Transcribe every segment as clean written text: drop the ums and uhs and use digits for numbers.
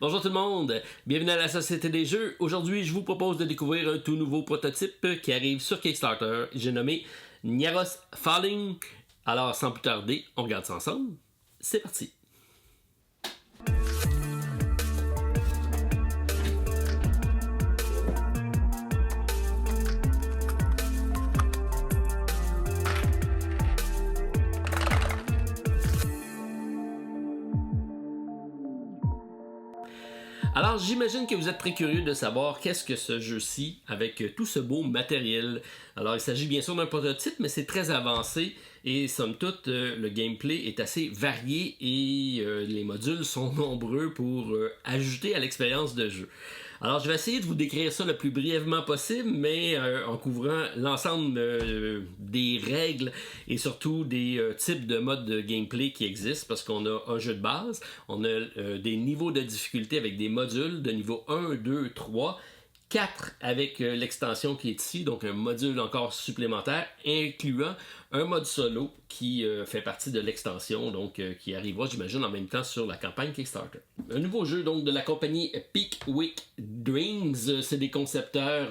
Bonjour tout le monde, bienvenue à la Société des Jeux. Aujourd'hui, je vous propose de découvrir un tout nouveau prototype qui arrive sur Kickstarter. J'ai nommé Nyaros Falling. Alors, sans plus tarder, on regarde ça ensemble. C'est parti! Alors, j'imagine que vous êtes très curieux de savoir qu'est-ce que ce jeu-ci avec tout ce beau matériel. Alors, il s'agit bien sûr d'un prototype, mais c'est très avancé et somme toute, le gameplay est assez varié et les modules sont nombreux pour ajouter à l'expérience de jeu. Alors, je vais essayer de vous décrire ça le plus brièvement possible, mais en couvrant l'ensemble des règles et surtout des types de modes de gameplay qui existent, parce qu'on a un jeu de base, on a des niveaux de difficulté avec des modules de niveau 1, 2, 3, 4 avec l'extension qui est ici, donc un module encore supplémentaire, incluant un mode solo qui fait partie de l'extension, donc qui arrivera, j'imagine, en même temps sur la campagne Kickstarter. Un nouveau jeu donc de la compagnie Pickwick Dreams, c'est des concepteurs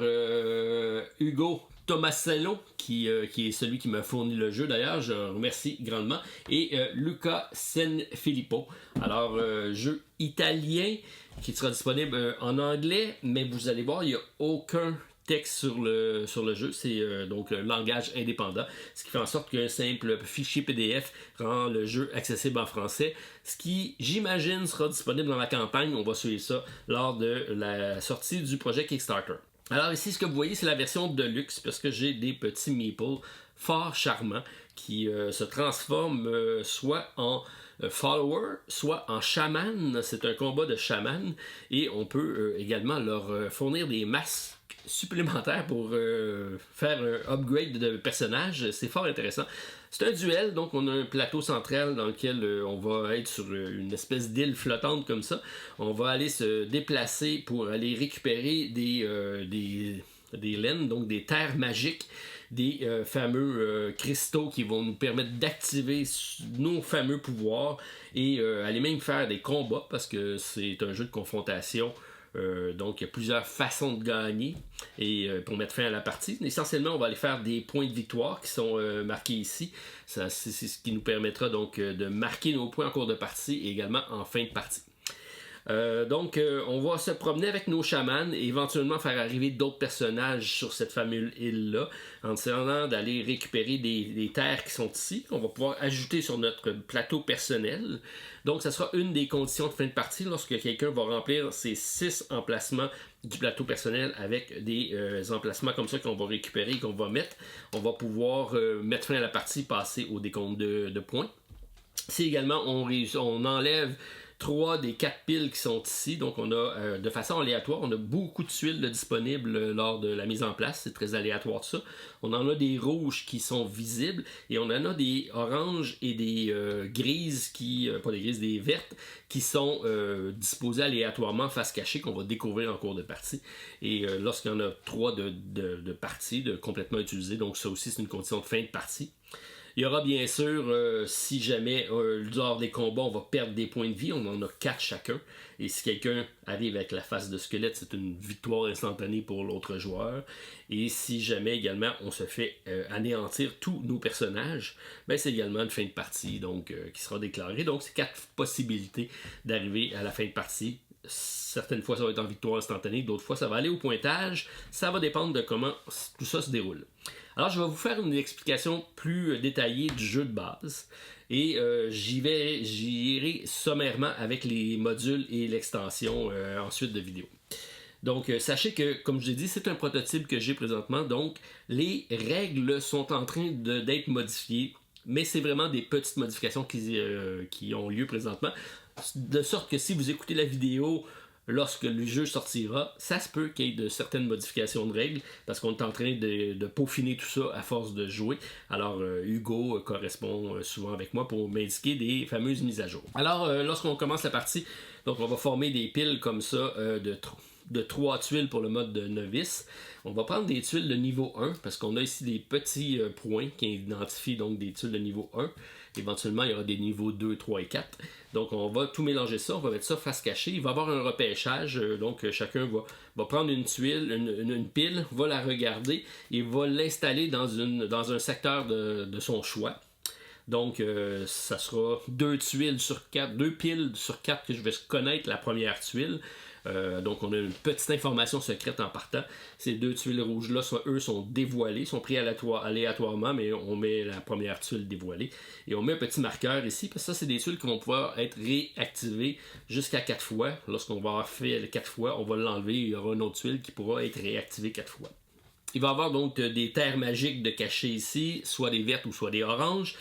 Hugo Tomasello, qui est celui qui m'a fourni le jeu d'ailleurs, je remercie grandement, et Luca Sanfilippo. Alors, jeu italien qui sera disponible en anglais, mais vous allez voir, il n'y a aucun texte sur le jeu, c'est donc un langage indépendant, ce qui fait en sorte qu'un simple fichier PDF rend le jeu accessible en français, ce qui, j'imagine, sera disponible dans la campagne. On va suivre ça lors de la sortie du projet Kickstarter. Alors ici, ce que vous voyez, c'est la version Deluxe, parce que j'ai des petits meeples fort charmants qui se transforment soit en follower, soit en chaman. C'est un combat de chaman et on peut également leur fournir des masques supplémentaires pour faire un upgrade de personnage. C'est fort intéressant. C'est un duel, donc on a un plateau central dans lequel on va être sur une espèce d'île flottante comme ça. On va aller se déplacer pour aller récupérer des laines, donc des terres magiques, des fameux cristaux qui vont nous permettre d'activer nos fameux pouvoirs et aller même faire des combats parce que c'est un jeu de confrontation. Donc il y a plusieurs façons de gagner et pour mettre fin à la partie. Essentiellement, on va aller faire des points de victoire qui sont marqués ici. C'est ce qui nous permettra donc de marquer nos points en cours de partie et également en fin de partie. On va se promener avec nos chamans et éventuellement faire arriver d'autres personnages sur cette fameuse île-là, en essayant d'aller récupérer des terres qui sont ici, qu'on va pouvoir ajouter sur notre plateau personnel. Donc, ça sera une des conditions de fin de partie lorsque quelqu'un va remplir ses 6 emplacements du plateau personnel avec des emplacements comme ça qu'on va récupérer et qu'on va mettre. On va pouvoir mettre fin à la partie, passer au décompte de points. Si également on enlève 3 des 4 piles qui sont ici, donc on a de façon aléatoire, on a beaucoup de tuiles disponibles lors de la mise en place, c'est très aléatoire ça. On en a des rouges qui sont visibles et on en a des oranges et des grises pas des grises, des vertes qui sont disposées aléatoirement face cachée qu'on va découvrir en cours de partie. Et lorsqu'il y en a 3 de partie, complètement utilisées, donc ça aussi c'est une condition de fin de partie. Il y aura bien sûr, si jamais lors des combats on va perdre des points de vie, on en a 4 chacun. Et si quelqu'un arrive avec la face de squelette, c'est une victoire instantanée pour l'autre joueur. Et si jamais également on se fait anéantir tous nos personnages, ben c'est également une fin de partie donc, qui sera déclarée. Donc c'est 4 possibilités d'arriver à la fin de partie. Certaines fois ça va être en victoire instantanée, d'autres fois ça va aller au pointage. Ça va dépendre de comment tout ça se déroule. Alors je vais vous faire une explication plus détaillée du jeu de base et j'y irai sommairement avec les modules et l'extension ensuite de vidéo. Donc sachez que, comme je l'ai dit, c'est un prototype que j'ai présentement, donc les règles sont en train d'être modifiées, mais c'est vraiment des petites modifications qui ont lieu présentement, de sorte que si vous écoutez la vidéo lorsque le jeu sortira, ça se peut qu'il y ait de certaines modifications de règles parce qu'on est en train de peaufiner tout ça à force de jouer. Alors Hugo correspond souvent avec moi pour m'indiquer des fameuses mises à jour. Alors lorsqu'on commence la partie, donc on va former des piles comme ça de 3 tuiles pour le mode de novice. On va prendre des tuiles de niveau 1 parce qu'on a ici des petits points qui identifient donc des tuiles de niveau 1. Éventuellement, il y aura des niveaux 2, 3 et 4. Donc, on va tout mélanger ça. On va mettre ça face cachée. Il va y avoir un repêchage. Donc, chacun va prendre une tuile, une pile, va la regarder et va l'installer dans un secteur de son choix. Donc, ça sera 2 tuiles sur 4, 2 piles sur 4 que je vais connaître la première tuile. Donc, on a une petite information secrète en partant. Ces 2 tuiles rouges-là, eux, sont dévoilées, sont pris aléatoirement, mais on met la première tuile dévoilée. Et on met un petit marqueur ici, parce que ça, c'est des tuiles qui vont pouvoir être réactivées jusqu'à 4 fois. Lorsqu'on va avoir fait les 4 fois, on va l'enlever. Il y aura une autre tuile qui pourra être réactivée 4 fois. Il va y avoir donc des terres magiques de cachet ici, soit des vertes ou soit des oranges.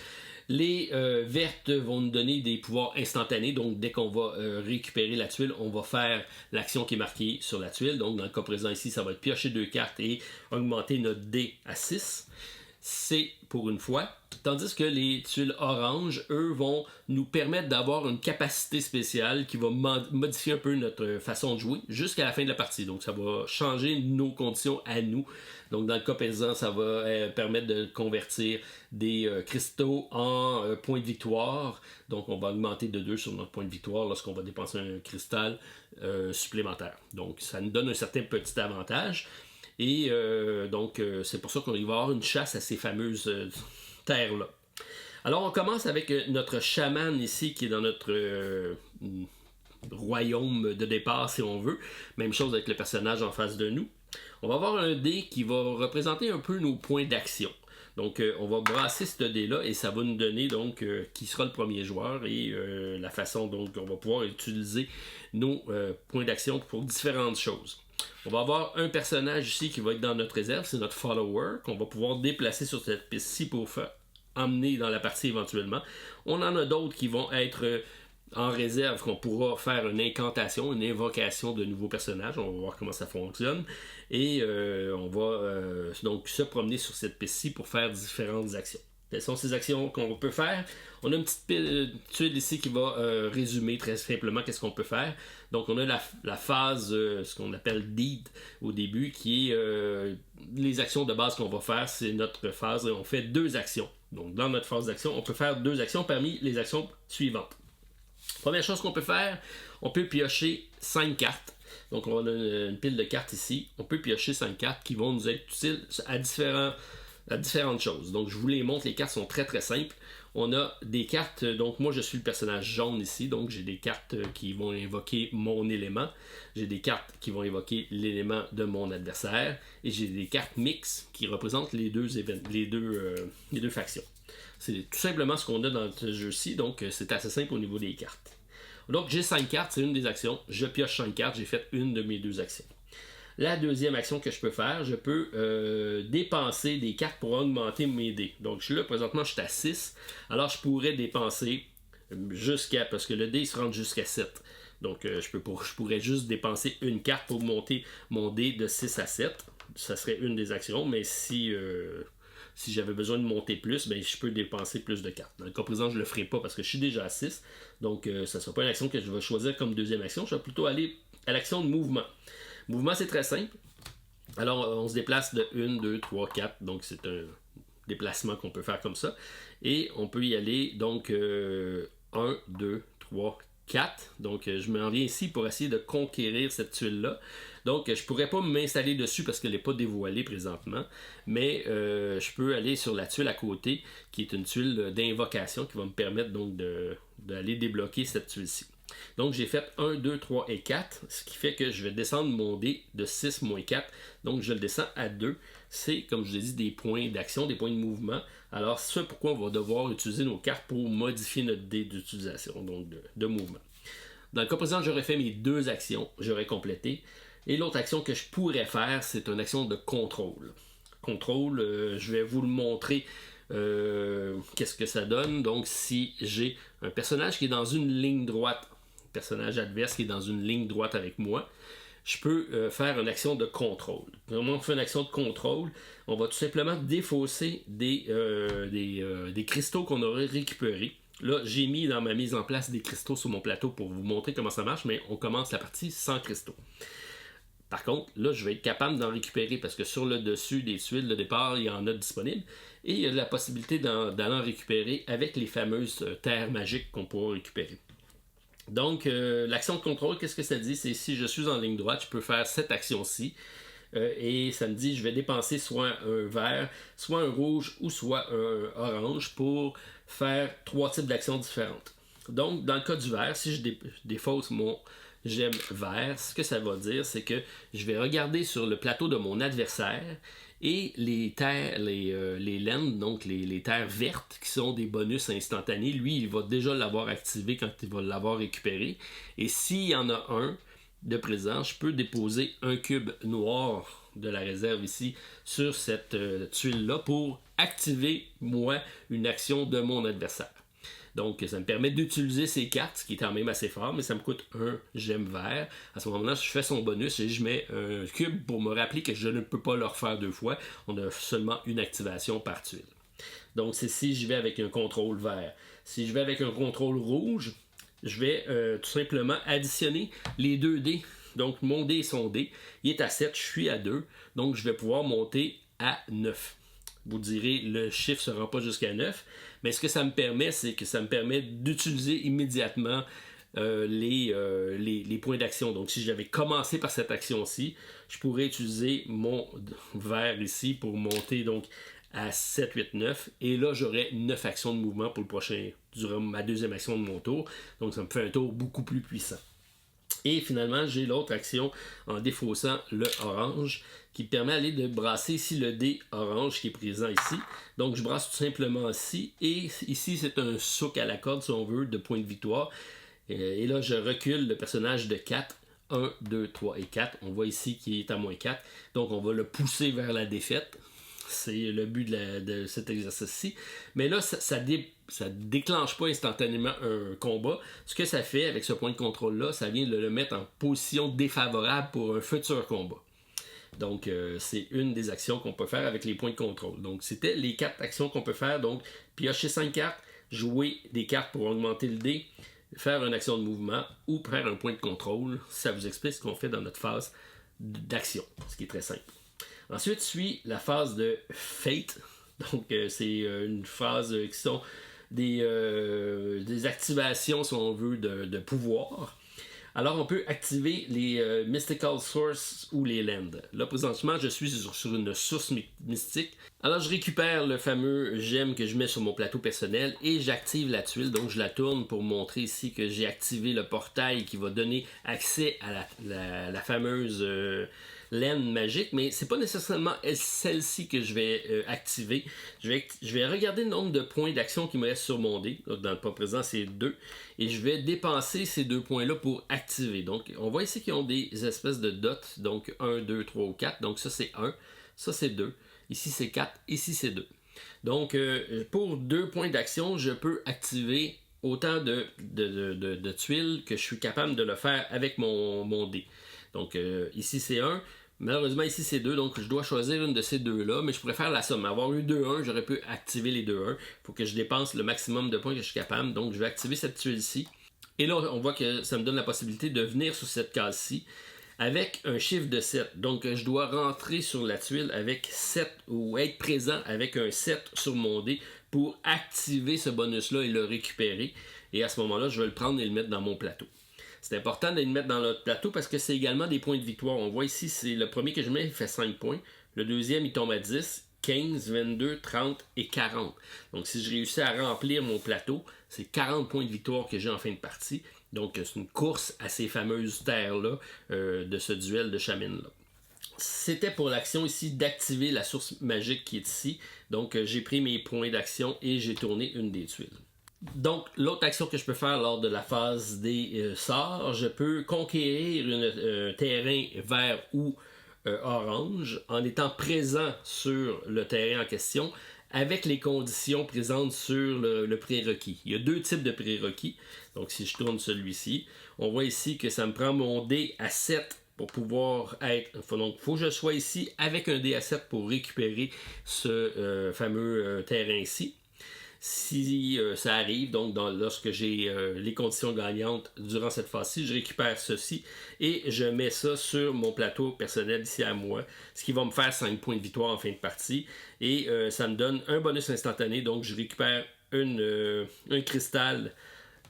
Les vertes vont nous donner des pouvoirs instantanés, donc dès qu'on va récupérer la tuile, on va faire l'action qui est marquée sur la tuile. Donc dans le cas présent ici, ça va être piocher 2 cartes et augmenter notre dé à 6. C'est pour une fois. Tandis que les tuiles oranges, eux, vont nous permettre d'avoir une capacité spéciale qui va modifier un peu notre façon de jouer jusqu'à la fin de la partie. Donc ça va changer nos conditions à nous. Donc dans le cas présent, ça va permettre de convertir des cristaux en points de victoire. Donc on va augmenter de 2 sur notre point de victoire lorsqu'on va dépenser un cristal supplémentaire. Donc ça nous donne un certain petit avantage. Et donc c'est pour ça qu'on va avoir une chasse à ces fameuses terres-là. Alors on commence avec notre chaman ici qui est dans notre royaume de départ si on veut. Même chose avec le personnage en face de nous. On va avoir un dé qui va représenter un peu nos points d'action. Donc on va brasser ce dé-là et ça va nous donner donc qui sera le premier joueur et la façon dont on va pouvoir utiliser nos points d'action pour différentes choses. On va avoir un personnage ici qui va être dans notre réserve, c'est notre follower, qu'on va pouvoir déplacer sur cette piste-ci pour emmener dans la partie éventuellement. On en a d'autres qui vont être en réserve, qu'on pourra faire une incantation, une invocation de nouveaux personnages. On va voir comment ça fonctionne. Et on va donc se promener sur cette piste-ci pour faire différentes actions. Quelles sont ces actions qu'on peut faire? On a une petite tuile ici qui va résumer très simplement qu'est-ce qu'on peut faire. Donc on a la phase, ce qu'on appelle deed au début, qui est les actions de base qu'on va faire, c'est notre phase, on fait 2 actions. Donc dans notre phase d'action, on peut faire 2 actions parmi les actions suivantes. Première chose qu'on peut faire, on peut piocher 5 cartes. Donc on a une pile de cartes ici. On peut piocher 5 cartes qui vont nous être utiles à différentes choses. Donc je vous les montre, les cartes sont très très simples. On a des cartes, donc moi je suis le personnage jaune ici, donc j'ai des cartes qui vont invoquer mon élément. J'ai des cartes qui vont évoquer l'élément de mon adversaire. Et j'ai des cartes mixtes qui représentent les deux factions. C'est tout simplement ce qu'on a dans ce jeu-ci, donc c'est assez simple au niveau des cartes. Donc j'ai 5 cartes, c'est une des actions. Je pioche 5 cartes, j'ai fait une de mes 2 actions. La deuxième action que je peux faire, je peux dépenser des cartes pour augmenter mes dés. Donc là, présentement, je suis à 6. Alors je pourrais dépenser parce que le dé il se rend jusqu'à 7. Donc je pourrais juste dépenser une carte pour monter mon dé de 6 à 7. Ça serait une des actions, mais si j'avais besoin de monter plus, ben, je peux dépenser plus de cartes. Dans le cas présent, je ne le ferai pas parce que je suis déjà à 6. Donc, ça ne sera pas une action que je vais choisir comme deuxième action. Je vais plutôt aller à l'action de mouvement. Mouvement, c'est très simple. Alors, on se déplace de 1, 2, 3, 4. Donc, c'est un déplacement qu'on peut faire comme ça. Et on peut y aller, donc, 1, 2, 3, 4. Donc, je m'en viens ici pour essayer de conquérir cette tuile-là. Donc, je ne pourrais pas m'installer dessus parce qu'elle n'est pas dévoilée présentement, mais je peux aller sur la tuile à côté, qui est une tuile d'invocation qui va me permettre donc d'aller débloquer cette tuile-ci. Donc, j'ai fait 1, 2, 3 et 4, ce qui fait que je vais descendre mon dé de 6 moins 4. Donc, je le descends à 2. C'est, comme je l'ai dit, des points d'action, des points de mouvement. Alors, c'est pourquoi on va devoir utiliser nos cartes pour modifier notre dé d'utilisation, donc de mouvement. Dans le cas présent, j'aurais fait mes 2 actions, j'aurais complété. Et l'autre action que je pourrais faire, c'est une action de contrôle. Contrôle, je vais vous le montrer qu'est-ce que ça donne. Donc, si j'ai un personnage qui est dans une ligne droite, un personnage adverse qui est dans une ligne droite avec moi, je peux faire une action de contrôle. Comment on fait une action de contrôle? On va tout simplement défausser des cristaux qu'on aurait récupérés. Là, j'ai mis dans ma mise en place des cristaux sur mon plateau pour vous montrer comment ça marche, mais on commence la partie sans cristaux. Par contre, là, je vais être capable d'en récupérer parce que sur le dessus des tuiles de départ, il y en a disponible. Et il y a la possibilité d'aller en récupérer avec les fameuses terres magiques qu'on pourra récupérer. Donc, l'action de contrôle, qu'est-ce que ça dit? C'est si je suis en ligne droite, je peux faire cette action-ci. Et ça me dit je vais dépenser soit un vert, soit un rouge ou soit un orange pour faire 3 types d'actions différentes. Donc, dans le cas du vert, si je défausse mon gemme vert, ce que ça va dire, c'est que je vais regarder sur le plateau de mon adversaire et les terres, les laines, donc les terres vertes, qui sont des bonus instantanés, lui, il va déjà l'avoir activé quand il va l'avoir récupéré. Et s'il y en a un de présent, je peux déposer un cube noir de la réserve ici sur cette tuile-là pour activer, moi, une action de mon adversaire. Donc, ça me permet d'utiliser ces cartes, ce qui est quand même assez fort, mais ça me coûte un gemme vert. À ce moment-là, je fais son bonus et je mets un cube pour me rappeler que je ne peux pas le refaire 2 fois. On a seulement une activation par tuile. Donc, c'est si je vais avec un contrôle vert. Si je vais avec un contrôle rouge, je vais tout simplement additionner les 2 dés. Donc, mon dé et son dé, il est à 7, je suis à 2. Donc, je vais pouvoir monter à 9. Vous direz, le chiffre ne se rend pas jusqu'à 9. Mais ce que ça me permet, c'est que ça me permet d'utiliser immédiatement les points d'action. Donc, si j'avais commencé par cette action-ci, je pourrais utiliser mon vert ici pour monter donc à 7, 8, 9. Et là, j'aurais 9 actions de mouvement pour le prochain, durant ma deuxième action de mon tour. Donc, ça me fait un tour beaucoup plus puissant. Et finalement, j'ai l'autre action en défaussant le orange qui permet d'aller de brasser ici le dé orange qui est présent ici. Donc, je brasse tout simplement ici. Et ici, c'est un souk à la corde, si on veut, de points de victoire. Et là, je recule le personnage de 4. 1, 2, 3 et 4. On voit ici qu'il est à moins 4. Donc, on va le pousser vers la défaite. C'est le but de cet exercice-ci. Mais là, ça déclenche pas instantanément un combat. Ce que ça fait avec ce point de contrôle-là, ça vient de le mettre en position défavorable pour un futur combat. Donc, c'est une des actions qu'on peut faire avec les points de contrôle. Donc, c'était les 4 actions qu'on peut faire. Donc, piocher 5 cartes, jouer des cartes pour augmenter le dé, faire une action de mouvement ou faire un point de contrôle. Ça vous explique ce qu'on fait dans notre phase d'action, ce qui est très simple. Ensuite suit la phase de Fate. Donc, c'est une phase qui sont des activations, si on veut, de pouvoir. Alors, on peut activer les Mystical Source ou les Lands. Là, présentement, je suis sur une source mystique. Alors, je récupère le fameux gemme que je mets sur mon plateau personnel et j'active la tuile. Donc, je la tourne pour montrer ici que j'ai activé le portail qui va donner accès à la fameuse laine magique. Mais c'est pas nécessairement celle-ci que je vais activer. Je vais regarder le nombre de points d'action qui me reste sur mon dé. Dans le pas présent, c'est 2. Et je vais dépenser ces 2 points-là pour activer. Donc, on voit ici qu'ils ont des espèces de dots. Donc, 1, 2, 3 ou 4. Donc, ça, c'est 1. Ça, c'est 2. Ici, c'est 4. Ici, c'est 2. Donc, pour 2 points d'action, je peux activer autant de tuiles que je suis capable de le faire avec mon dé. Donc, ici, c'est 1. Malheureusement, ici, c'est 2. Donc, je dois choisir une de ces 2-là. Mais je pourrais faire la somme. Avoir eu 2-1, j'aurais pu activer les 2-1. Il faut que je dépense le maximum de points que je suis capable. Donc, je vais activer cette tuile-ci. Et là, on voit que ça me donne la possibilité de venir sur cette case-ci avec un chiffre de 7. Donc, je dois rentrer sur la tuile avec 7 ou être présent avec un 7 sur mon dé pour activer ce bonus-là et le récupérer. Et à ce moment-là, je vais le prendre et le mettre dans mon plateau. C'est important de le mettre dans notre plateau parce que c'est également des points de victoire. On voit ici, c'est le premier que je mets, il fait 5 points. Le deuxième, il tombe à 10, 15, 22, 30 et 40. Donc, si je réussis à remplir mon plateau, c'est 40 points de victoire que j'ai en fin de partie. Donc, c'est une course à ces fameuses terres-là de ce duel de Shaman-là. C'était pour l'action ici d'activer la source magique qui est ici. Donc, j'ai pris mes points d'action et j'ai tourné une des tuiles. Donc, l'autre action que je peux faire lors de la phase des sorts, je peux conquérir un terrain vert ou orange en étant présent sur le terrain en question avec les conditions présentes sur le prérequis. Il y a 2 types de prérequis. Donc, si je tourne celui-ci, on voit ici que ça me prend mon dé à 7 pour pouvoir être... Donc, il faut que je sois ici avec un dé à 7 pour récupérer ce fameux terrain ici. Si ça arrive, donc lorsque j'ai les conditions gagnantes durant cette phase-ci, je récupère ceci et je mets ça sur mon plateau personnel ici à moi, ce qui va me faire 5 points de victoire en fin de partie. Et ça me donne un bonus instantané, donc je récupère un cristal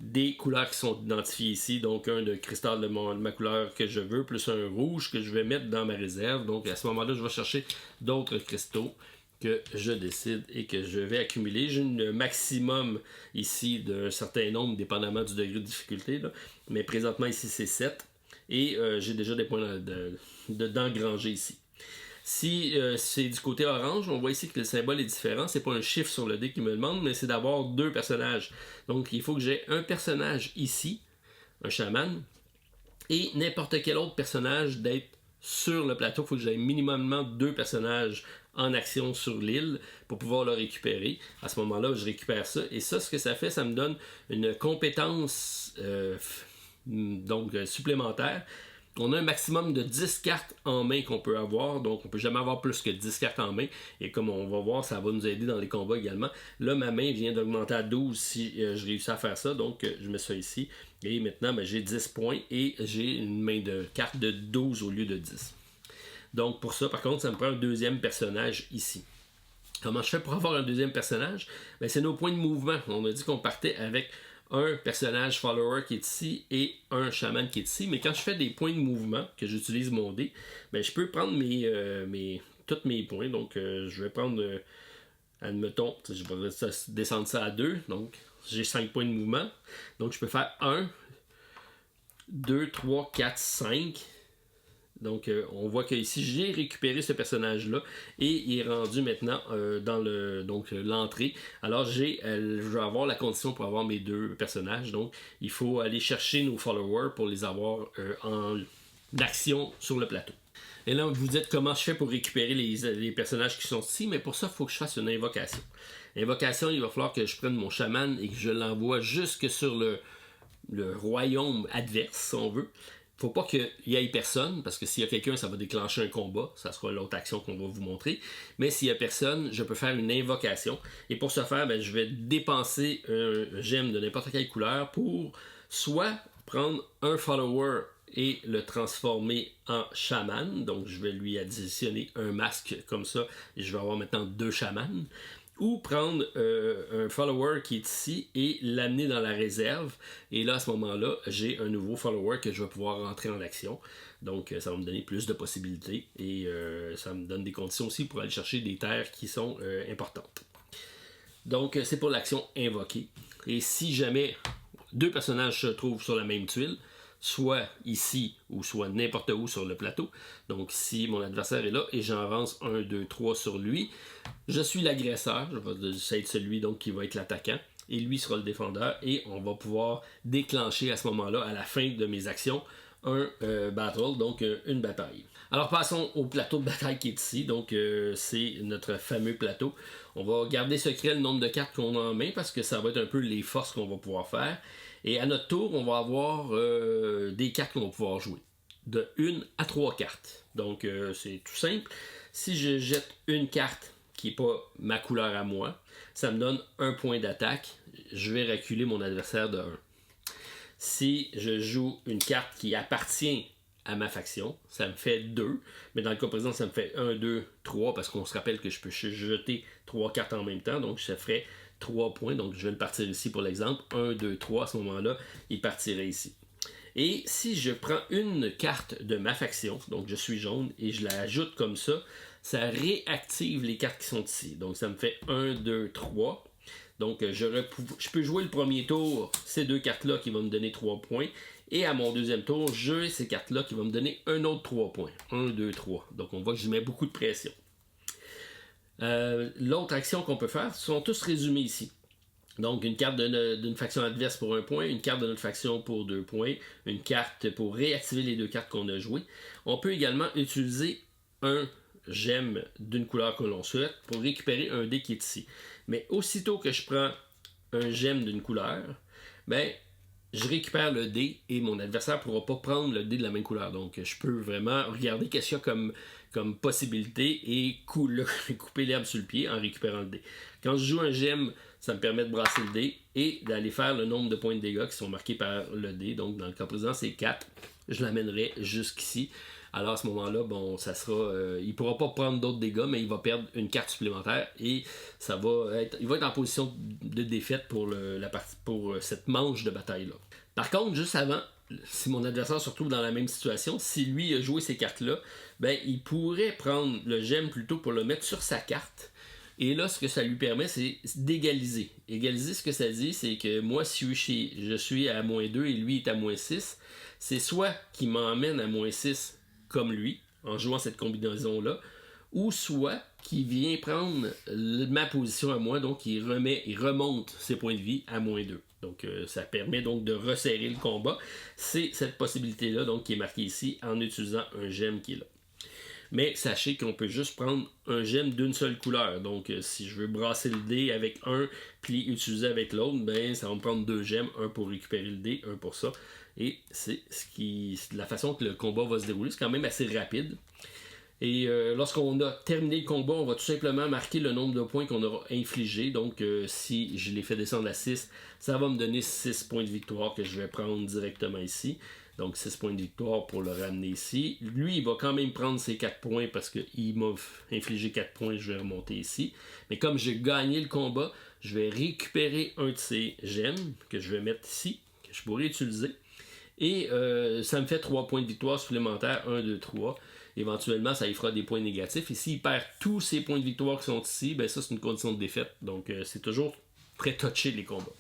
des couleurs qui sont identifiées ici, donc un de cristal de ma couleur que je veux, plus un rouge que je vais mettre dans ma réserve. Donc à ce moment-là, je vais chercher d'autres cristaux que je décide et que je vais accumuler. J'ai un maximum ici d'un certain nombre, dépendamment du degré de difficulté, là. Mais présentement ici c'est 7 et j'ai déjà des points d'engranger ici. Si c'est du côté orange, on voit ici que le symbole est différent. C'est pas un chiffre sur le dé qui me demande, mais c'est d'avoir 2 personnages. Donc il faut que j'ai un personnage ici, un chaman, et n'importe quel autre personnage d'être sur le plateau. Il faut que j'aie minimumement 2 personnages en action sur l'île pour pouvoir le récupérer. À ce moment-là, je récupère ça. Et ça, ce que ça fait, ça me donne une compétence supplémentaire. On a un maximum de 10 cartes en main qu'on peut avoir, donc on peut jamais avoir plus que 10 cartes en main, et comme on va voir, ça va nous aider dans les combats également. Là, ma main vient d'augmenter à 12 si je réussis à faire ça, donc je mets ça ici, et maintenant j'ai 10 points, et j'ai une main de carte de 12 au lieu de 10. Donc pour ça, par contre, ça me prend un deuxième personnage ici. Comment je fais pour avoir un deuxième personnage? Ben, c'est nos points de mouvement. On a dit qu'on partait avec un personnage follower qui est ici et un chaman qui est ici. Mais quand je fais des points de mouvement, que j'utilise mon dé, ben, je peux prendre tous mes points. Donc je vais prendre, admettons, je vais descendre ça à 2. Donc j'ai 5 points de mouvement. Donc je peux faire 1, 2, 3, 4, 5. Donc, on voit qu'ici, j'ai récupéré ce personnage-là et il est rendu maintenant dans l'entrée. Alors, je vais avoir la condition pour avoir mes 2 personnages. Donc, il faut aller chercher nos followers pour les avoir en action sur le plateau. Et là, vous vous dites comment je fais pour récupérer les personnages qui sont ici, mais pour ça, il faut que je fasse une invocation. L'invocation, il va falloir que je prenne mon chaman et que je l'envoie jusque sur le royaume adverse, si on veut. Faut pas qu'il y ait personne, parce que s'il y a quelqu'un, ça va déclencher un combat. Ça sera l'autre action qu'on va vous montrer. Mais s'il y a personne, je peux faire une invocation. Et pour ce faire, je vais dépenser un gemme de n'importe quelle couleur pour soit prendre un follower et le transformer en chaman. Donc, je vais lui additionner un masque comme ça. Et je vais avoir maintenant 2 chamans. Ou prendre un follower qui est ici et l'amener dans la réserve. Et là, à ce moment-là, j'ai un nouveau follower que je vais pouvoir rentrer en action. Donc, ça va me donner plus de possibilités. Et ça me donne des conditions aussi pour aller chercher des terres qui sont importantes. Donc, c'est pour l'action invoquée. Et si jamais 2 personnages se trouvent sur la même tuile, soit ici ou soit n'importe où sur le plateau. Donc si mon adversaire est là et j'avance 1, 2, 3 sur lui, je suis l'agresseur, je vais être celui donc qui va être l'attaquant et lui sera le défendeur et on va pouvoir déclencher à ce moment-là, à la fin de mes actions, un battle, donc une bataille. Alors passons au plateau de bataille qui est ici, donc c'est notre fameux plateau. On va garder secret le nombre de cartes qu'on a en main parce que ça va être un peu les forces qu'on va pouvoir faire. Et à notre tour, on va avoir des cartes qu'on va pouvoir jouer. De 1 à 3 cartes. Donc c'est tout simple. Si je jette une carte qui n'est pas ma couleur à moi, ça me donne un point d'attaque. Je vais reculer mon adversaire de 1. Si je joue une carte qui appartient à ma faction, ça me fait 2. Mais dans le cas présent, ça me fait 1, 2, 3 parce qu'on se rappelle que je peux jeter 3 cartes en même temps. Donc ça ferait 3 points. Donc je vais le partir ici pour l'exemple. 1, 2, 3 à ce moment-là, il partirait ici. Et si je prends une carte de ma faction, donc je suis jaune, et je la ajoute comme ça réactive les cartes qui sont ici. Donc ça me fait 1, 2, 3. Donc je peux jouer le premier tour, ces 2 cartes-là qui vont me donner 3 points. Et à mon deuxième tour, j'ai ces cartes-là qui vont me donner un autre 3 points. 1, 2, 3. Donc on voit que je mets beaucoup de pression. L'autre action qu'on peut faire sont tous résumés ici. Donc une carte d'une faction adverse pour 1 point, une carte de notre faction pour 2 points, une carte pour réactiver les 2 cartes qu'on a jouées. On peut également utiliser un gemme d'une couleur que l'on souhaite pour récupérer un dé qui est ici. Mais aussitôt que je prends un gemme d'une couleur, je récupère le dé et mon adversaire ne pourra pas prendre le dé de la même couleur. Donc je peux vraiment regarder qu'est-ce qu'il y a comme possibilité et couper l'herbe sur le pied en récupérant le dé. Quand je joue un gemme Ça me permet de brasser le dé et d'aller faire le nombre de points de dégâts qui sont marqués par le dé. Donc dans le cas présent, c'est 4. Je l'amènerai jusqu'ici. Alors à ce moment-là, bon, ça sera, il ne pourra pas prendre d'autres dégâts, mais il va perdre une carte supplémentaire et il va être en position de défaite pour cette manche de bataille-là. Par contre, juste avant, si mon adversaire se retrouve dans la même situation, si lui a joué ces cartes-là, ben, il pourrait prendre le gemme plutôt pour le mettre sur sa carte. Et là, ce que ça lui permet, c'est d'égaliser. Égaliser, ce que ça dit, c'est que moi, si je suis à -2 et lui est à -6, c'est soit qu'il m'emmène à -6 comme lui, en jouant cette combinaison-là, ou soit qu'il vient prendre ma position à moi, donc il remonte ses points de vie à -2. Donc ça permet donc de resserrer le combat. C'est cette possibilité-là donc qui est marquée ici en utilisant un gemme qui est là. Mais sachez qu'on peut juste prendre un gemme d'une seule couleur. Donc si je veux brasser le dé avec un, puis utiliser avec l'autre, ben ça va me prendre 2 gemmes, un pour récupérer le dé, un pour ça. Et c'est la façon que le combat va se dérouler. C'est quand même assez rapide. Et lorsqu'on a terminé le combat, on va tout simplement marquer le nombre de points qu'on aura infligé. Donc si je les fais descendre à 6, ça va me donner 6 points de victoire que je vais prendre directement ici. Donc 6 points de victoire pour le ramener ici. Lui, il va quand même prendre ses 4 points parce qu'il m'a infligé 4 points, je vais remonter ici. Mais comme j'ai gagné le combat, je vais récupérer un de ces gemmes que je vais mettre ici, que je pourrais utiliser. Et ça me fait 3 points de victoire supplémentaires, 1, 2, 3. Éventuellement, ça y fera des points négatifs. Et s'il perd tous ces points de victoire qui sont ici, ben ça, c'est une condition de défaite. Donc, c'est toujours très touché, les combats.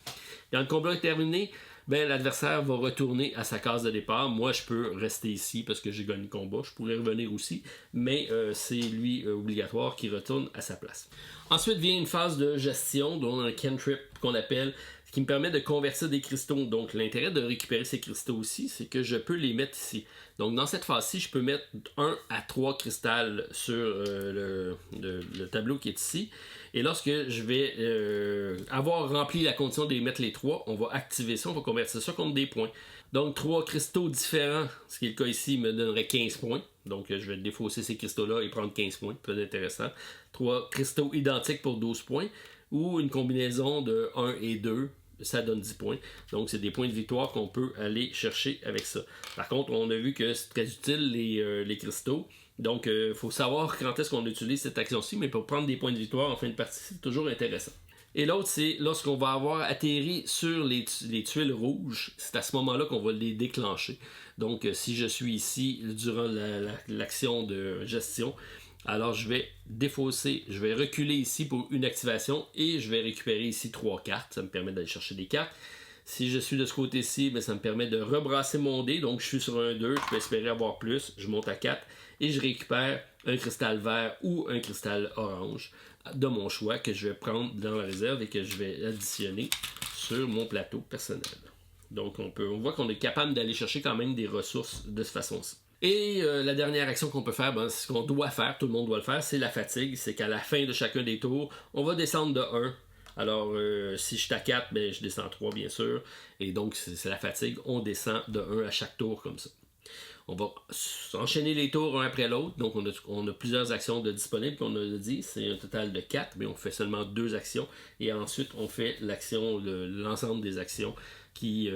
Quand le combat est terminé, ben, l'adversaire va retourner à sa case de départ. Moi, je peux rester ici parce que j'ai gagné le combat. Je pourrais revenir aussi, mais c'est lui obligatoire qui retourne à sa place. Ensuite vient une phase de gestion, dont un cantrip qu'on appelle, qui me permet de convertir des cristaux. Donc, l'intérêt de récupérer ces cristaux aussi, c'est que je peux les mettre ici. Donc, dans cette phase-ci, je peux mettre 1 à 3 cristals sur le tableau qui est ici. Et lorsque je vais avoir rempli la condition de les mettre les 3, on va activer ça, on va convertir ça contre des points. Donc, 3 cristaux différents, ce qui est le cas ici, me donnerait 15 points. Donc, je vais défausser ces cristaux-là et prendre 15 points. Peu intéressant. 3 cristaux identiques pour 12 points. Ou une combinaison de 1 et 2, ça donne 10 points. Donc, c'est des points de victoire qu'on peut aller chercher avec ça. Par contre, on a vu que c'est très utile, les cristaux. Donc, il faut savoir quand est-ce qu'on utilise cette action-ci, mais pour prendre des points de victoire en fin de partie, c'est toujours intéressant. Et l'autre, c'est lorsqu'on va avoir atterri sur les tuiles rouges, c'est à ce moment-là qu'on va les déclencher. Donc, si je suis ici durant l'action de gestion, alors je vais défausser, je vais reculer ici pour une activation et je vais récupérer ici 3 cartes. Ça me permet d'aller chercher des cartes. Si je suis de ce côté-ci, ça me permet de rebrasser mon dé. Donc je suis sur un 2, je peux espérer avoir plus. Je monte à 4 et je récupère un cristal vert ou un cristal orange de mon choix que je vais prendre dans la réserve et que je vais additionner sur mon plateau personnel. Donc on voit qu'on est capable d'aller chercher quand même des ressources de cette façon-ci. Et la dernière action qu'on peut faire, ce qu'on doit faire, tout le monde doit le faire, c'est la fatigue. C'est qu'à la fin de chacun des tours, on va descendre de 1. Alors, si je suis à 4, je descends 3, bien sûr. Et donc, c'est la fatigue. On descend de 1 à chaque tour comme ça. On va enchaîner les tours un après l'autre. Donc, on a plusieurs actions de disponibles, qu'on a dit. C'est un total de 4, mais on fait seulement 2 actions. Et ensuite, on fait l'ensemble des actions qui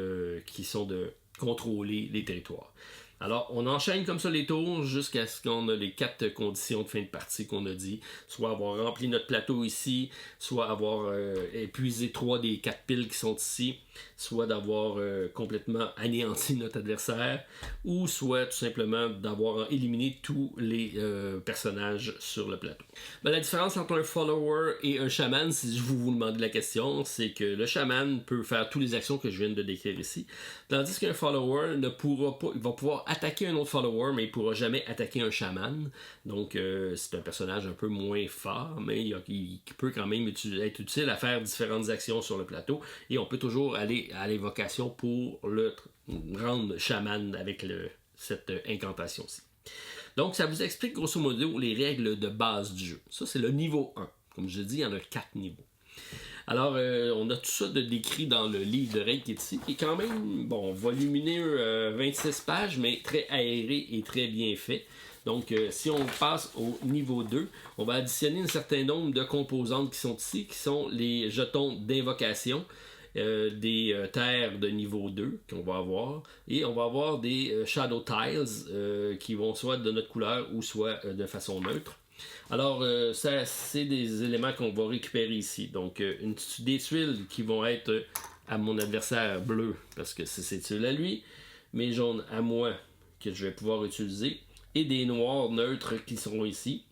sont de contrôler les territoires. Alors, on enchaîne comme ça les tours jusqu'à ce qu'on ait les 4 conditions de fin de partie qu'on a dit. Soit avoir rempli notre plateau ici, soit avoir épuisé 3 des 4 piles qui sont ici, soit d'avoir complètement anéanti notre adversaire, ou soit tout simplement d'avoir éliminé tous les personnages sur le plateau. La différence entre un follower et un chaman, si je vous demandez la question, c'est que le chaman peut faire toutes les actions que je viens de décrire ici, tandis qu'un follower ne pourra pas, il va pouvoir attaquer un autre follower, mais il ne pourra jamais attaquer un chaman. Donc, c'est un personnage un peu moins fort, mais il peut quand même être utile à faire différentes actions sur le plateau. Et on peut toujours aller à l'évocation pour le rendre chaman avec cette incantation-ci. Donc, ça vous explique grosso modo les règles de base du jeu. Ça, c'est le niveau 1. Comme je dis, il y en a 4 niveaux. Alors, on a tout ça de décrit dans le livre de règles qui est ici, qui est quand même, bon, volumineux, 26 pages, mais très aéré et très bien fait. Donc, si on passe au niveau 2, on va additionner un certain nombre de composantes qui sont ici, qui sont les jetons d'invocation, des terres de niveau 2 qu'on va avoir, et on va avoir des shadow tiles qui vont soit de notre couleur ou soit de façon neutre. Alors, ça, c'est des éléments qu'on va récupérer ici. Donc, des tuiles qui vont être à mon adversaire bleu, parce que c'est ses tuiles à lui, mes jaunes à moi, que je vais pouvoir utiliser, et des noirs neutres qui seront ici,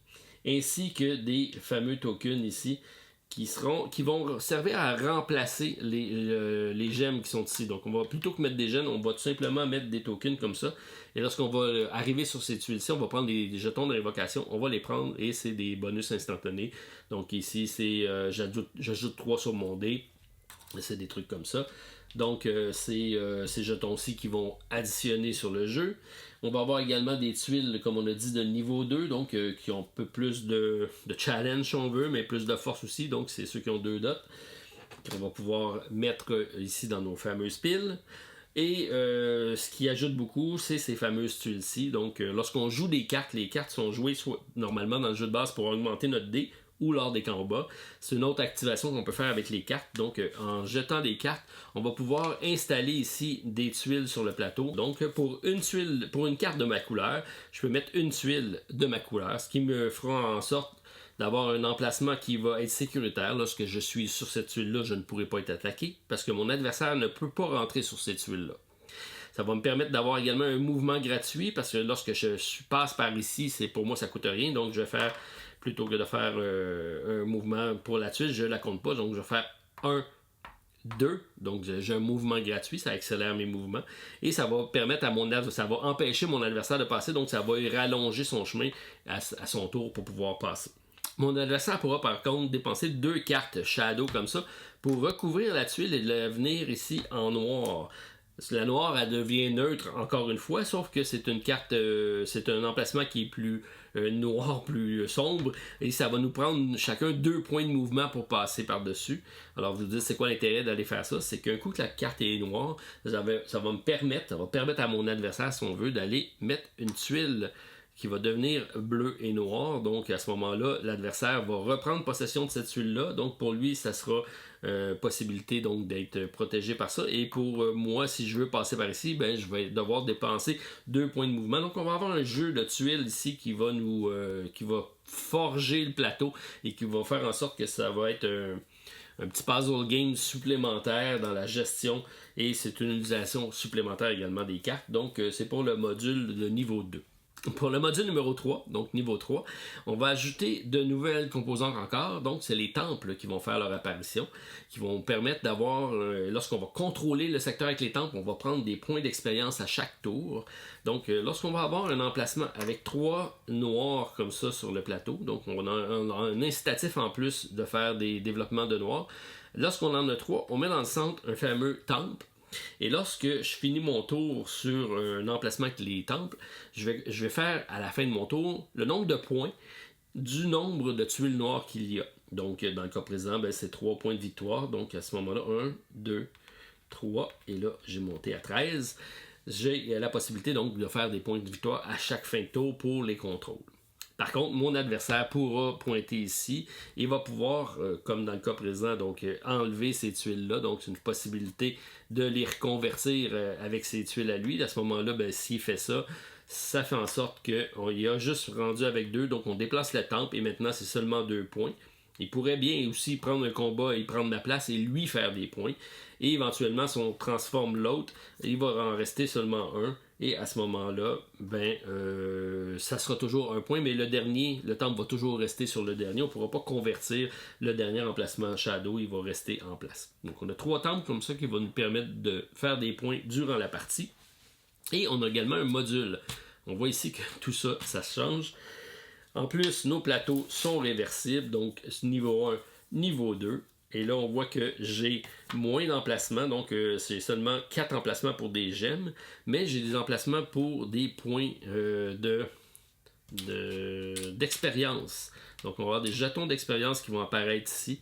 ainsi que des fameux tokens ici, qui vont servir à remplacer les gemmes qui sont ici. Donc, on va plutôt que mettre des gemmes, on va tout simplement mettre des tokens comme ça. Et lorsqu'on va arriver sur ces tuiles-ci, on va prendre des jetons d'invocation, on va les prendre et c'est des bonus instantanés. Donc, ici, c'est j'ajoute 3 sur mon dé. C'est des trucs comme ça. Donc, ces jetons-ci qui vont additionner sur le jeu. On va avoir également des tuiles, comme on a dit, de niveau 2, donc qui ont un peu plus de challenge, si on veut, mais plus de force aussi. Donc, c'est ceux qui ont 2 dots qu'on va pouvoir mettre ici dans nos fameuses piles. Et ce qui ajoute beaucoup, c'est ces fameuses tuiles-ci. Donc, lorsqu'on joue des cartes, les cartes sont jouées soit normalement dans le jeu de base pour augmenter notre dé, ou lors des combats. C'est une autre activation qu'on peut faire avec les cartes. Donc, en jetant des cartes, on va pouvoir installer ici des tuiles sur le plateau. Donc, pour une carte de ma couleur, je peux mettre une tuile de ma couleur, ce qui me fera en sorte d'avoir un emplacement qui va être sécuritaire. Lorsque je suis sur cette tuile-là, je ne pourrai pas être attaqué parce que mon adversaire ne peut pas rentrer sur cette tuile-là. Ça va me permettre d'avoir également un mouvement gratuit parce que lorsque je passe par ici, pour moi, ça ne coûte rien. Donc, je vais faire, plutôt que de faire un mouvement pour la tuile, je ne la compte pas. Donc, je vais faire 1, 2. Donc, j'ai un mouvement gratuit. Ça accélère mes mouvements. Et ça va permettre ça va empêcher mon adversaire de passer. Donc, ça va rallonger son chemin à son tour pour pouvoir passer. Mon adversaire pourra par contre dépenser 2 cartes Shadow comme ça pour recouvrir la tuile et la venir ici en noir. La noire, elle devient neutre encore une fois, sauf que c'est une carte, c'est un emplacement qui est plus noir, plus sombre, et ça va nous prendre chacun 2 points de mouvement pour passer par-dessus. Alors vous dites, c'est quoi l'intérêt d'aller faire ça? C'est qu'un coup que la carte est noire, ça va permettre à mon adversaire, si on veut, d'aller mettre une tuile qui va devenir bleu et noir. Donc à ce moment-là, l'adversaire va reprendre possession de cette tuile-là. Donc pour lui, ça sera possibilité donc d'être protégé par ça. Et pour moi, si je veux passer par ici, ben je vais devoir dépenser 2 points de mouvement. Donc on va avoir un jeu de tuiles ici qui va qui va forger le plateau et qui va faire en sorte que ça va être un petit puzzle game supplémentaire dans la gestion et c'est une utilisation supplémentaire également des cartes. Donc c'est pour le module de niveau 2. Pour le module numéro 3, donc niveau 3, on va ajouter de nouvelles composantes encore. Donc, c'est les temples qui vont faire leur apparition, qui vont permettre d'avoir, lorsqu'on va contrôler le secteur avec les temples, on va prendre des points d'expérience à chaque tour. Donc, lorsqu'on va avoir un emplacement avec 3 noirs comme ça sur le plateau, donc on a un incitatif en plus de faire des développements de noirs. Lorsqu'on en a 3, on met dans le centre un fameux temple. Et lorsque je finis mon tour sur un emplacement avec les temples, je vais faire à la fin de mon tour le nombre de points du nombre de tuiles noires qu'il y a. Donc, dans le cas présent, ben, c'est 3 points de victoire. Donc, à ce moment-là, 1, 2, 3. Et là, j'ai monté à 13. J'ai la possibilité donc de faire des points de victoire à chaque fin de tour pour les contrôles. Par contre, mon adversaire pourra pointer ici et va pouvoir, comme dans le cas présent, donc enlever ces tuiles-là. Donc, c'est une possibilité de les reconvertir avec ces tuiles à lui. À ce moment-là, ben, s'il fait ça, ça fait en sorte qu'il a juste rendu avec 2. Donc, on déplace le temple et maintenant, c'est seulement 2 points. Il pourrait bien aussi prendre un combat et prendre ma place et lui faire des points. Et éventuellement, si on transforme l'autre, il va en rester seulement 1. Et à ce moment-là, ça sera toujours 1 point, mais le temple va toujours rester sur le dernier. On ne pourra pas convertir le dernier emplacement en Shadow, il va rester en place. Donc on a 3 temples comme ça qui vont nous permettre de faire des points durant la partie. Et on a également un module. On voit ici que tout ça, ça change. En plus, nos plateaux sont réversibles, donc niveau 1, niveau 2. Et là, on voit que j'ai moins d'emplacements, donc c'est seulement 4 emplacements pour des gemmes, mais j'ai des emplacements pour des points d'expérience. Donc, on va avoir des jetons d'expérience qui vont apparaître ici.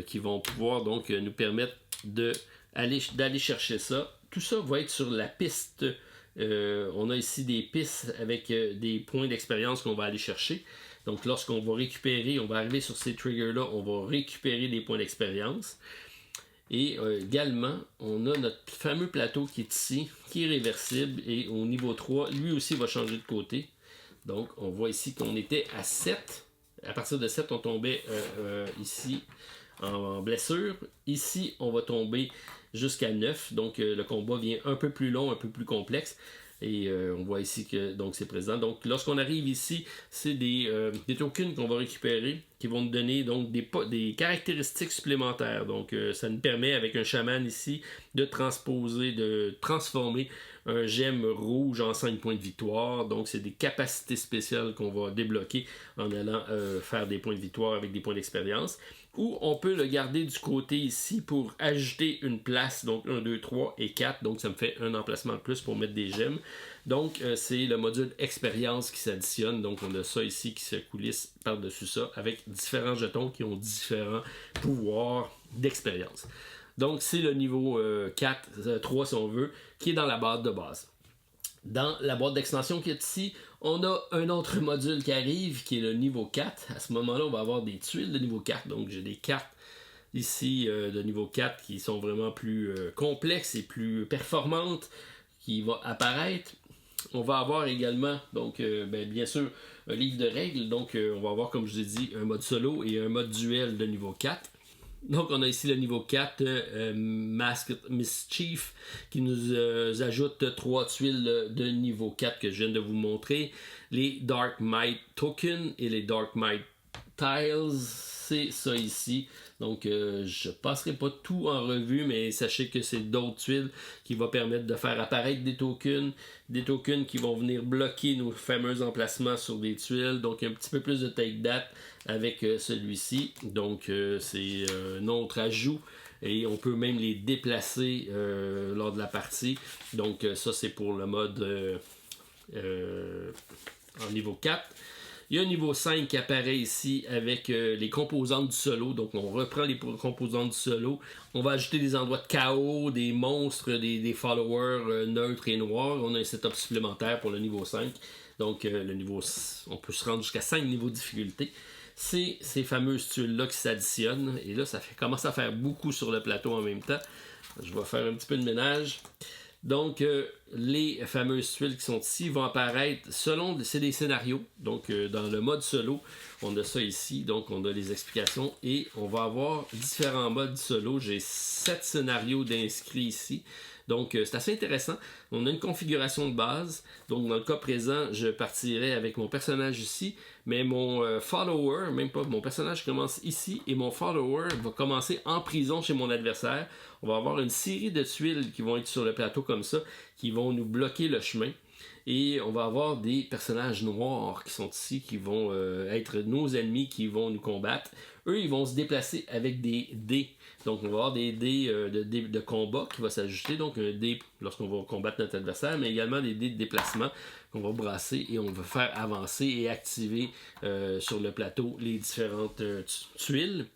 qui vont pouvoir donc nous permettre d'aller chercher ça. Tout ça va être sur la piste. On a ici des pistes avec des points d'expérience qu'on va aller chercher. Donc lorsqu'on va récupérer, on va arriver sur ces triggers-là, on va récupérer des points d'expérience. Et également, on a notre fameux plateau qui est ici, qui est réversible. Et au niveau 3, lui aussi va changer de côté. Donc on voit ici qu'on était à 7. À partir de 7, on tombait ici en blessure. Ici, on va tomber jusqu'à 9. Donc le combat vient un peu plus long, un peu plus complexe. Et on voit ici que donc c'est présent. Donc lorsqu'on arrive ici, c'est des tokens qu'on va récupérer qui vont nous donner donc des caractéristiques supplémentaires. Donc ça nous permet avec un chaman ici de transformer un gemme rouge en 5 points de victoire. Donc c'est des capacités spéciales qu'on va débloquer en allant faire des points de victoire avec des points d'expérience. Ou on peut le garder du côté ici pour ajouter une place, donc 1, 2, 3 et 4, donc ça me fait un emplacement de plus pour mettre des gemmes. Donc c'est le module expérience qui s'additionne, donc on a ça ici qui se coulisse par-dessus ça avec différents jetons qui ont différents pouvoirs d'expérience. Donc c'est le niveau 4, 3 si on veut, qui est dans la boîte de base. Dans la boîte d'extension qui est ici, on a un autre module qui arrive, qui est le niveau 4. À ce moment-là, on va avoir des tuiles de niveau 4. Donc, j'ai des cartes ici de niveau 4 qui sont vraiment plus complexes et plus performantes, qui vont apparaître. On va avoir également, donc, bien sûr, un livre de règles. Donc, on va avoir, comme je vous ai dit, un mode solo et un mode duel de niveau 4. Donc, on a ici le niveau 4, Masked Mischief, qui nous ajoute 3 tuiles de niveau 4 que je viens de vous montrer. Les Dark Might Tokens et les Dark Might Tiles, c'est ça ici. Donc, je ne passerai pas tout en revue, mais sachez que c'est d'autres tuiles qui vont permettre de faire apparaître des tokens qui vont venir bloquer nos fameux emplacements sur des tuiles. Donc, un petit peu plus de take that avec celui-ci. Donc, c'est un autre ajout. Et on peut même les déplacer lors de la partie. Donc, ça, c'est pour le mode en niveau 4. Il y a un niveau 5 qui apparaît ici avec les composantes du solo. Donc, on reprend les composantes du solo. On va ajouter des endroits de chaos, des monstres, des followers neutres et noirs. On a un setup supplémentaire pour le niveau 5. Donc, on peut se rendre jusqu'à 5 niveaux de difficulté. C'est ces fameuses tuiles-là qui s'additionnent. Et là, commence à faire beaucoup sur le plateau en même temps. Je vais faire un petit peu de ménage. Donc, les fameuses tuiles qui sont ici vont apparaître selon, c'est des scénarios. Donc, dans le mode solo, on a ça ici. Donc, on a les explications et on va avoir différents modes solo. J'ai 7 scénarios d'inscrits ici. Donc, c'est assez intéressant. On a une configuration de base. Donc, dans le cas présent, je partirai avec mon personnage ici. Mais mon follower, même pas, mon personnage commence ici et mon follower va commencer en prison chez mon adversaire. On va avoir une série de tuiles qui vont être sur le plateau comme ça, qui vont nous bloquer le chemin. Et on va avoir des personnages noirs qui sont ici, qui vont être nos ennemis, qui vont nous combattre. Eux, ils vont se déplacer avec des dés. Donc, on va avoir des dés de combat qui vont s'ajouter. Donc, un dé lorsqu'on va combattre notre adversaire, mais également des dés de déplacement qu'on va brasser et on va faire avancer et activer sur le plateau les différentes tuiles.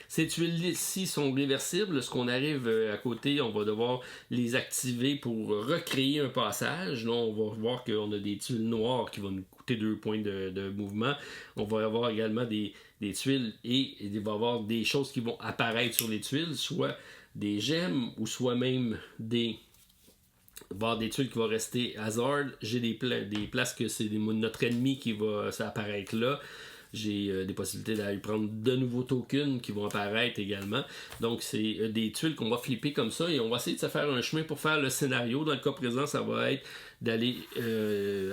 Ces tuiles-ci sont réversibles. Lorsqu'on arrive à côté, on va devoir les activer pour recréer un passage. Là, on va voir qu'on a des tuiles noires qui vont nous coûter 2 points de mouvement. On va avoir également des tuiles et il va y avoir des choses qui vont apparaître sur les tuiles, soit des gemmes ou soit même des... Il va y avoir des tuiles qui vont rester hasard. J'ai des places que c'est notre ennemi qui va apparaître là. J'ai des possibilités d'aller prendre de nouveaux tokens qui vont apparaître également. Donc, c'est des tuiles qu'on va flipper comme ça et on va essayer de se faire un chemin pour faire le scénario. Dans le cas présent, ça va être d'aller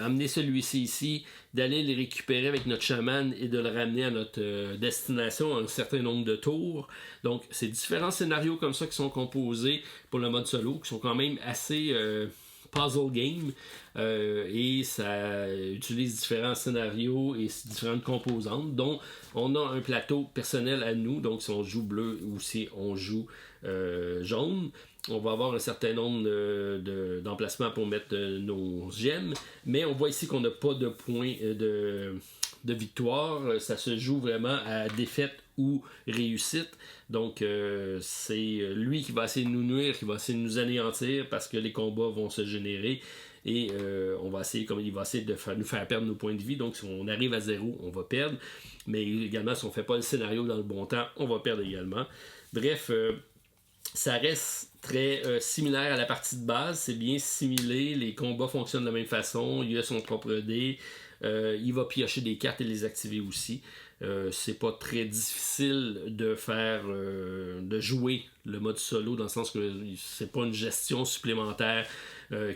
amener celui-ci ici, d'aller les récupérer avec notre chaman et de le ramener à notre destination en un certain nombre de tours. Donc, c'est différents scénarios comme ça qui sont composés pour le mode solo, qui sont quand même assez... puzzle game et ça utilise différents scénarios et différentes composantes dont on a un plateau personnel à nous, donc si on joue bleu ou si on joue jaune, on va avoir un certain nombre d'emplacements pour mettre nos gemmes, mais on voit ici qu'on n'a pas de points de victoire. Ça se joue vraiment à défaite ou réussite. Donc, c'est lui qui va essayer de nous nuire, qui va essayer de nous anéantir parce que les combats vont se générer. Et on va essayer, comme il va essayer de nous faire perdre nos points de vie. Donc, si on arrive à 0, on va perdre. Mais également, si on ne fait pas le scénario dans le bon temps, on va perdre également. Bref, ça reste très similaire à la partie de base. C'est bien similé. Les combats fonctionnent de la même façon. Il a son propre dé. Il va piocher des cartes et les activer aussi. C'est pas très difficile de de jouer le mode solo, dans le sens que c'est pas une gestion supplémentaire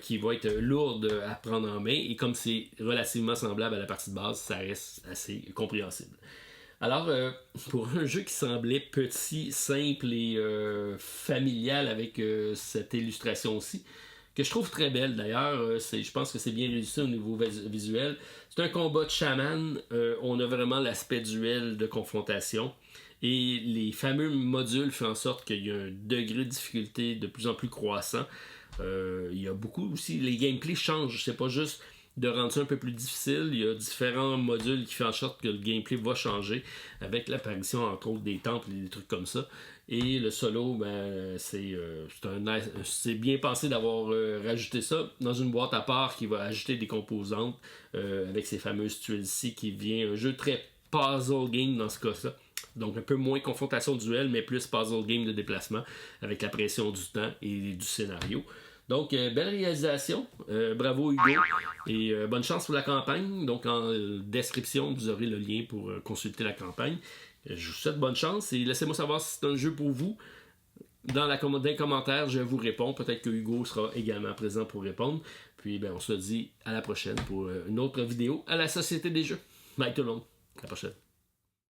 qui va être lourde à prendre en main, et comme c'est relativement semblable à la partie de base, ça reste assez compréhensible. Alors, pour un jeu qui semblait petit, simple et familial avec cette illustration aussi, que je trouve très belle d'ailleurs, je pense que c'est bien réussi au niveau visuel. C'est un combat de chaman, on a vraiment l'aspect duel de confrontation, et les fameux modules font en sorte qu'il y a un degré de difficulté de plus en plus croissant. Il y a beaucoup aussi, les gameplays changent, c'est pas juste de rendre ça un peu plus difficile. Il y a différents modules qui font en sorte que le gameplay va changer, avec l'apparition entre autres des temples et des trucs comme ça. Et le solo, c'est bien pensé d'avoir rajouté ça dans une boîte à part qui va ajouter des composantes avec ces fameuses tuiles-ci, qui vient un jeu très puzzle game dans ce cas-là. Donc un peu moins confrontation duel, mais plus puzzle game de déplacement, avec la pression du temps et du scénario. Donc, belle réalisation. Bravo Hugo. Et bonne chance pour la campagne. Donc, en description, vous aurez le lien pour consulter la campagne. Je vous souhaite bonne chance et laissez-moi savoir si c'est un jeu pour vous. Dans les commentaires, je vous réponds. Peut-être que Hugo sera également présent pour répondre. Puis, on se dit à la prochaine pour une autre vidéo à la Société des Jeux. Bye tout le monde. À la prochaine.